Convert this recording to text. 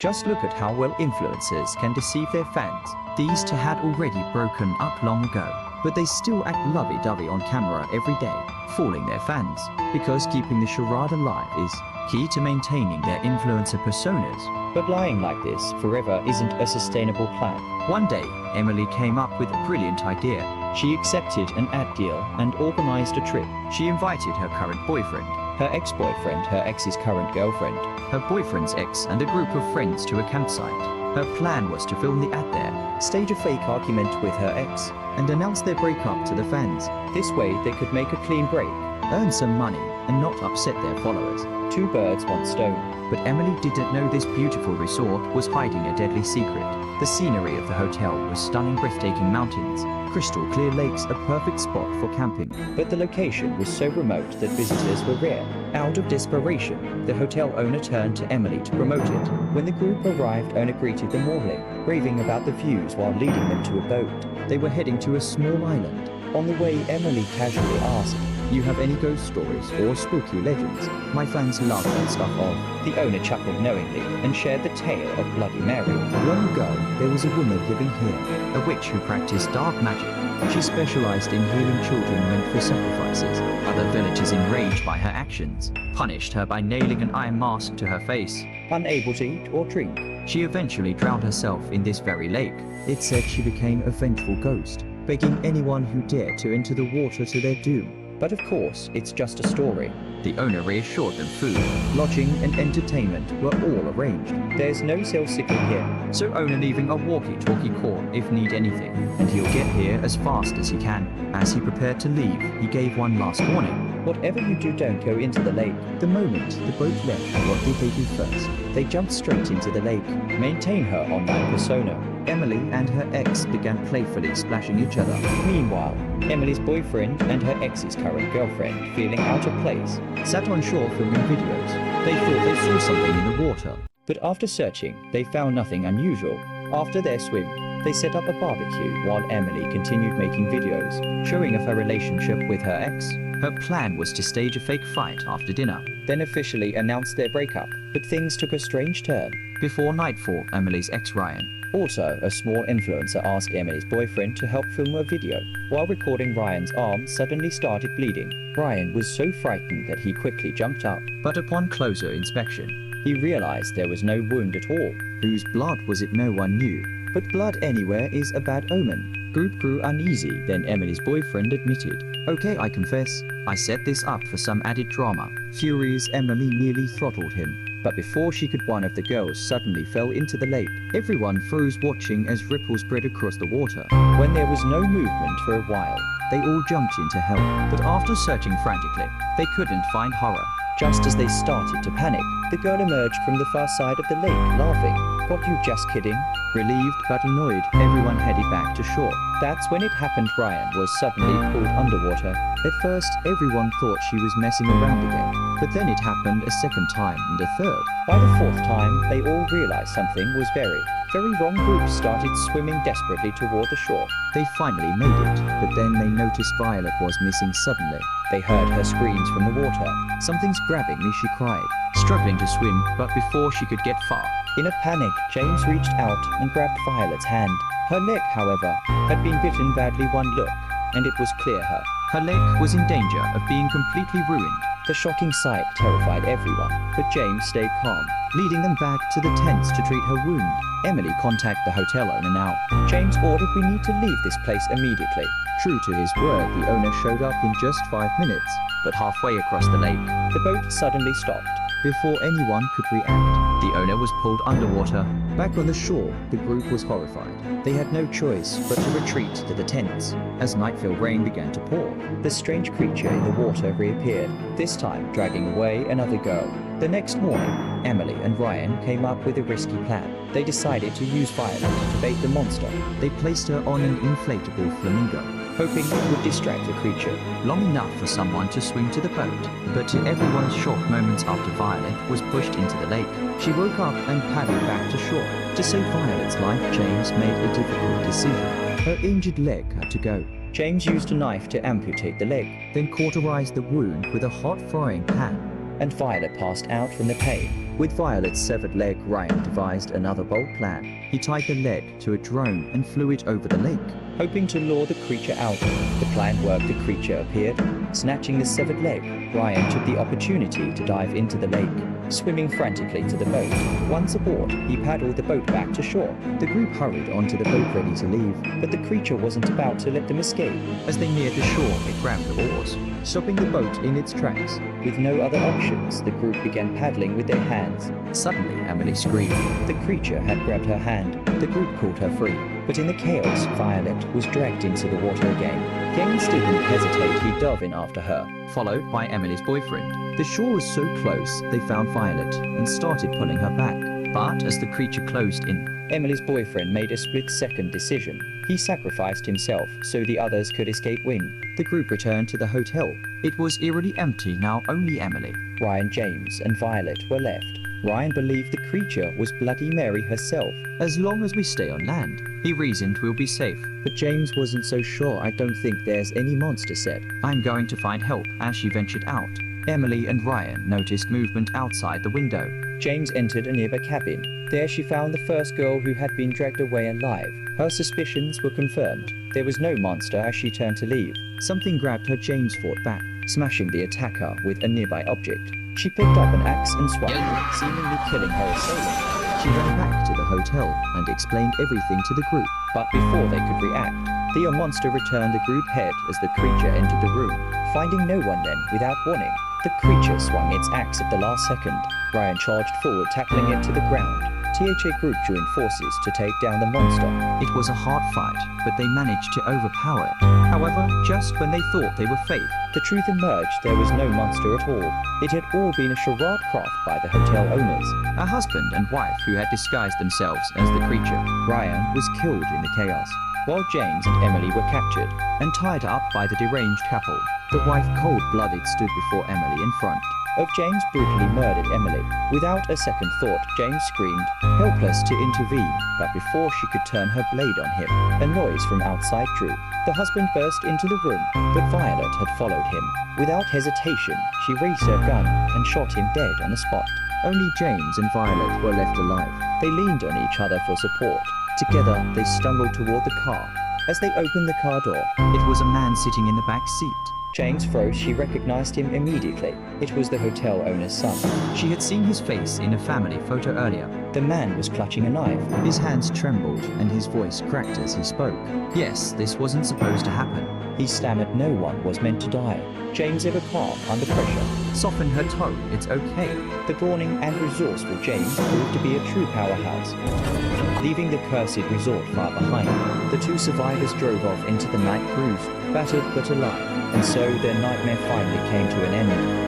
Just look at how well influencers can deceive their fans. These two had already broken up long ago, but they still act lovey-dovey on camera every day, fooling their fans, because keeping the charade alive is key to maintaining their influencer personas. But lying like this forever isn't a sustainable plan. One day, Emily came up with a brilliant idea. She accepted an ad deal and organized a trip. She invited her current boyfriend, her ex-boyfriend, her ex's current girlfriend, her boyfriend's ex, and a group of friends to a campsite. Her plan was to film the ad there, stage a fake argument with her ex, and announce their breakup to the fans. This way they could make a clean break, earn some money, and not upset their followers. Two birds, one stone. But Emily didn't know this beautiful resort was hiding a deadly secret. The scenery of the hotel was stunning, breathtaking mountains, crystal clear lakes, a perfect spot for camping. But the location was so remote that visitors were rare. Out of desperation, the hotel owner turned to Emily to promote it. When the group arrived, owner greeted them warmly, raving about the views while leading them to a boat. They were heading to a small island. On the way, Emily casually asked, "You have any ghost stories or spooky legends? My fans love that stuff of." The owner chuckled knowingly and shared the tale of Bloody Mary. Long ago, there was a woman living here, a witch who practiced dark magic. She specialized in healing children meant for sacrifices. Other villagers, enraged by her actions, punished her by nailing an iron mask to her face. Unable to eat or drink, she eventually drowned herself in this very lake. It said she became a vengeful ghost, begging anyone who dared to enter the water to their doom. But of course, it's just a story. The owner reassured them food, lodging, and entertainment were all arranged. There's no cell signal here, so owner leaving a walkie-talkie call if need anything, and he'll get here as fast as he can. As he prepared to leave, he gave one last warning. Whatever you do, don't go into the lake. The moment the boat left, what did they do first? They jumped straight into the lake. Maintain her online persona. Emily and her ex began playfully splashing each other. Meanwhile, Emily's boyfriend and her ex's current girlfriend, feeling out of place, sat on shore filming videos. They thought they saw something in the water, but after searching, they found nothing unusual. After their swim, they set up a barbecue while Emily continued making videos, showing off her relationship with her ex. Her plan was to stage a fake fight after dinner, then officially announce their breakup. But things took a strange turn. Before nightfall, Emily's ex Ryan, also a small influencer, asked Emily's boyfriend to help film a video. While recording, Ryan's arm suddenly started bleeding. Ryan was so frightened that he quickly jumped up. But upon closer inspection, he realized there was no wound at all. Whose blood was it? No one knew. But blood anywhere is a bad omen. Group grew uneasy, then Emily's boyfriend admitted, "Okay, I confess, I set this up for some added drama." Furious, Emily nearly throttled him. But before she could, one of the girls suddenly fell into the lake. Everyone froze watching as ripples spread across the water. When there was no movement for a while, they all jumped in to help. But after searching frantically, they couldn't find horror. Just as they started to panic, the girl emerged from the far side of the lake, laughing. "What, you just kidding?" Relieved but annoyed, everyone headed back to shore. That's when it happened. Ryan was suddenly pulled underwater. At first, everyone thought she was messing around again, but then it happened a second time and a third. By the fourth time, they all realized something was very wrong. Group started swimming desperately toward the shore. They finally made it, but then they noticed Violet was missing suddenly. They heard her screams from the water. "Something's grabbing me," she cried, struggling to swim, but before she could get far, in a panic, James reached out and grabbed Violet's hand. Her leg, however, had been bitten badly. One look, and it was clear her leg was in danger of being completely ruined. The shocking sight terrified everyone, but James stayed calm, leading them back to the tents to treat her wound. Emily contacted the hotel owner now. James ordered, "We need to leave this place immediately." True to his word, the owner showed up in just 5 minutes, but halfway across the lake, the boat suddenly stopped. Before anyone could react, the owner was pulled underwater. Back on the shore, the group was horrified. They had no choice but to retreat to the tents. As night-filled rain began to pour, the strange creature in the water reappeared, this time dragging away another girl. The next morning, Emily and Ryan came up with a risky plan. They decided to use Violet to bait the monster. They placed her on an inflatable flamingo, hoping it would distract the creature long enough for someone to swim to the boat. But to everyone's shock, moments after Violet was pushed into the lake, she woke up and paddled back to shore. To save Violet's life, James made a difficult decision. Her injured leg had to go. James used a knife to amputate the leg, then cauterized the wound with a hot frying pan, and Violet passed out from the pain. With Violet's severed leg, Ryan devised another bold plan. He tied the leg to a drone and flew it over the lake, hoping to lure the creature out. The plan worked. The creature appeared. Snatching the severed leg, Ryan took the opportunity to dive into the lake, swimming frantically to the boat. Once aboard, he paddled the boat back to shore. The group hurried onto the boat ready to leave, but the creature wasn't about to let them escape. As they neared the shore, it grabbed the oars, stopping the boat in its tracks. With no other options, the group began paddling with their hands. Suddenly, Emily screamed. The creature had grabbed her hand. The group caught her free, but in the chaos, Violet was dragged into the water again. James didn't hesitate. He dove in after her, followed by Emily's boyfriend. The shore was so close, they found Violet and started pulling her back. But as the creature closed in, Emily's boyfriend made a split-second decision. He sacrificed himself so the others could escape win. The group returned to the hotel. It was eerily empty now. Only Emily, Ryan, James, and Violet were left. Ryan believed the creature was Bloody Mary herself. As long as we stay on land, he reasoned, we'll be safe. But James wasn't so sure. I don't think there's any monster said. I'm going to find help. As she ventured out, Emily and Ryan noticed movement outside the window. James entered a nearby cabin. There she found the first girl who had been dragged away alive. Her suspicions were confirmed. There was no monster. As she turned to leave, something grabbed her. James fought back, smashing the attacker with a nearby object. She picked up an axe and swung it, seemingly killing her assailant. She ran back to the hotel and explained everything to the group. But before they could react, the monster returned. The group hid as the creature entered the room. Finding no one then, without warning, the creature swung its axe at the last second. Ryan charged forward, tackling it to the ground. THA group joined forces to take down the monster. It was a hard fight, but they managed to overpower it. However, just when they thought they were safe, the truth emerged. There was no monster at all. It had all been a charade craft by the hotel owners, a husband and wife who had disguised themselves as the creature. Ryan was killed in the chaos, while James and Emily were captured and tied up by the deranged couple. The wife, cold-blooded, stood before Emily in front of James brutally murdered Emily. Without a second thought, James screamed, helpless to intervene, but before she could turn her blade on him, a noise from outside drew. The husband burst into the room, but Violet had followed him. Without hesitation, she raised her gun and shot him dead on the spot. Only James and Violet were left alive. They leaned on each other for support. Together, they stumbled toward the car. As they opened the car door, it was a man sitting in the back seat. James froze. She recognized him immediately. It was the hotel owner's son. She had seen his face in a family photo earlier. The man was clutching a knife. His hands trembled and his voice cracked as he spoke. Yes, this wasn't supposed to happen. He stammered, no one was meant to die. James, ever calm under pressure, softened her tone. It's okay. The brawling and resourceful James proved to be a true powerhouse. Leaving the cursed resort far behind, the two survivors drove off into the night, bruised, battered but alive. And so their nightmare finally came to an end.